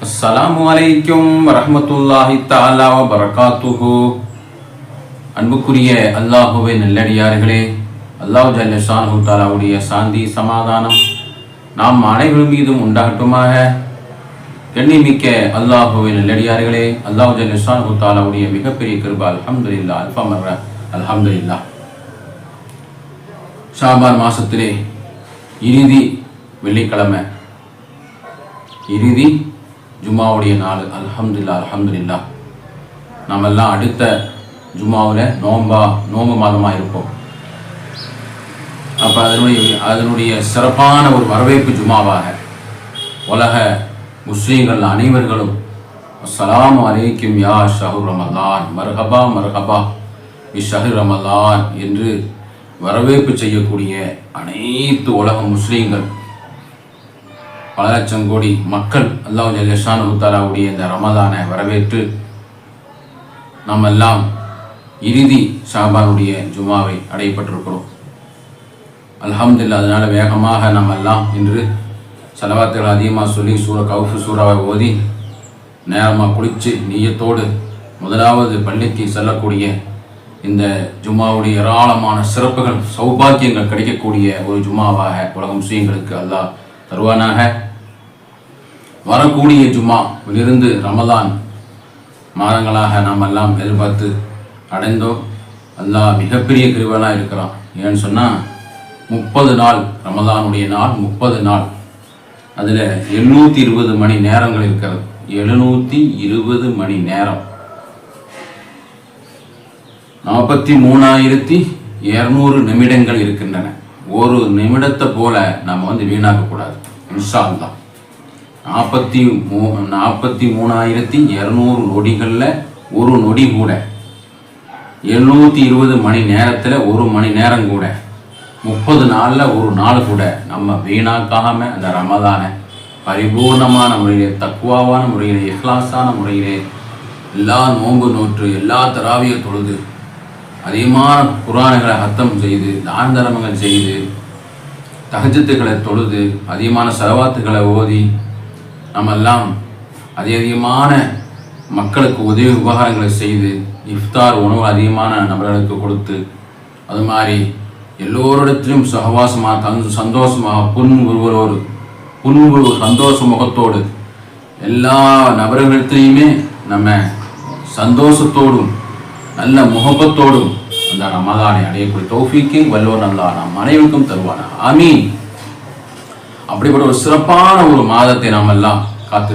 அஸ்ஸலாமு அலைக்கும் வரஹ்மத்துல்லாஹி தஆலா வ பரகாத்துஹு. அன்புக்குரிய அல்லாஹுவின் நல்லடியார்களே, அல்லாஹ் ஜல்ல ஷானஹு தஆலாவுடைய சாந்தி சமாதானம் நாம் அனைவரும் மீதும் உண்டாகட்டுமாக. கண்ணிமிக்க அல்லாஹுவின் நல்லடியார்களே, அல்லாஹ் ஜல்ல ஷானஹு தஆலாவுடைய மிகப்பெரிய கிருபை, அல்ஹம்துலில்லாஹ், அல்ஃபமர்ர அல்ஹம்துலில்லாஹ். ஷாபான் மாசத்திலே இறுதி வெள்ளிக்கிழமை, இறுதி ஜும்மாவுடைய நாள். அல்ஹம்துலில்லாஹ். நாம் எல்லாம் அடுத்த ஜும்மாவில் நோம்பு மாதமாக இருப்போம். அப்போ அதனுடைய சிறப்பான ஒரு வரவேற்பு ஜும்மாவாக உலக முஸ்லீம்கள் அனைவர்களும் அஸ்ஸலாமு அலைக்கும் யா ஷஹ்ரு ரமலான், மர்ஹபா மர்ஹபா பி ஷஹ்ரு ரமலான் என்று வரவேற்பு செய்யக்கூடிய அனைத்து உலக முஸ்லீம்கள், பல லட்சம் கோடி மக்கள் அல்லாஹ் ஜல்ல ஷானஹு தஆலாவுடைய இந்த ரமலானை வரவேற்று நாம் எல்லாம் இறுதி ஷாபானுடைய ஜுமாவை அடையப்பட்டிருக்கிறோம். அல்ஹம்துலில்லாஹ். அதனால வேகமாக நாம் எல்லாம் இன்று ஸலவாத்துகள் அதிகமாக சொல்லி கௌஃப் சூறாவை ஓதி நேரமாக குளித்து நீயத்தோடு முதலாவது பள்ளிக்கு செல்லக்கூடிய இந்த ஜும்மாவுடைய ஏராளமான சிறப்புகள் சௌபாக்கியங்கள் கிடைக்கக்கூடிய ஒரு ஜும்மாவாக உலக முஸ்லீம்களுக்கு அல்லாஹ் தருவானாக. வரக்கூடிய ஜும்மாவிலிருந்து ரமலான் மாதங்களாக நாம் எல்லாம் எதிர்பார்த்து அடைந்தோம். அல்லாஹ் மிகப்பெரிய கிருபையாக இருக்கிறான். ஏன்னு சொன்னால் 30 நாள் ரமலானுடைய நாள், 30 நாள், அதில் 720 மணி நேரங்கள் இருக்கிறது. 720 மணி நேரம், 43,200 நிமிடங்கள் இருக்கின்றன. ஒரு நிமிடத்தை போல நம்ம வீணாக்கக்கூடாது இன்ஷா அல்லாஹ். 43,200 நொடிகளில் ஒரு நொடி கூட, 720 மணி நேரத்தில் ஒரு மணி நேரம் கூட, 30 நாளில் ஒரு நாள் கூட நம்ம வீணாக்காம அந்த ரமலானை பரிபூர்ணமான முறையிலே, தக்குவாவான முறையிலே, இஹ்லாஸான முறையிலே எல்லா நோன்பு நோற்று, எல்லா தராவிய தொழுது, அதிகமான குர்ஆன்களை ஹத்தம் செய்து, தான தர்மங்கள் செய்து, தஹஜ்ஜுகளை தொழுது, அதிகமான ஸலவாத்துகளை ஓதி, நம்ம எல்லாம் அதிகமான மக்களுக்கு உதவி உபகாரங்களை செய்து, இஃப்தார் உணவு அதிகமான நபர்களுக்கு கொடுத்து, அது மாதிரி எல்லோரிடத்திலும் சகவாசமாக சந்தோஷமாக புன்முறுவலோடு சந்தோஷ முகத்தோடு எல்லா நபர்களிடத்திலையுமே நம்ம சந்தோஷத்தோடும் நல்ல முகப்பத்தோடும் அந்த ரமலானை அடையக்கூடிய தௌஃபீக்கை வல்லோன் அல்லாஹ் நாம் அனைவருக்கும் தருவானா. ஆமீன். அப்படிப்பட்ட ஒரு சிறப்பான ஒரு மாதத்தை நாம் எல்லாம் காத்து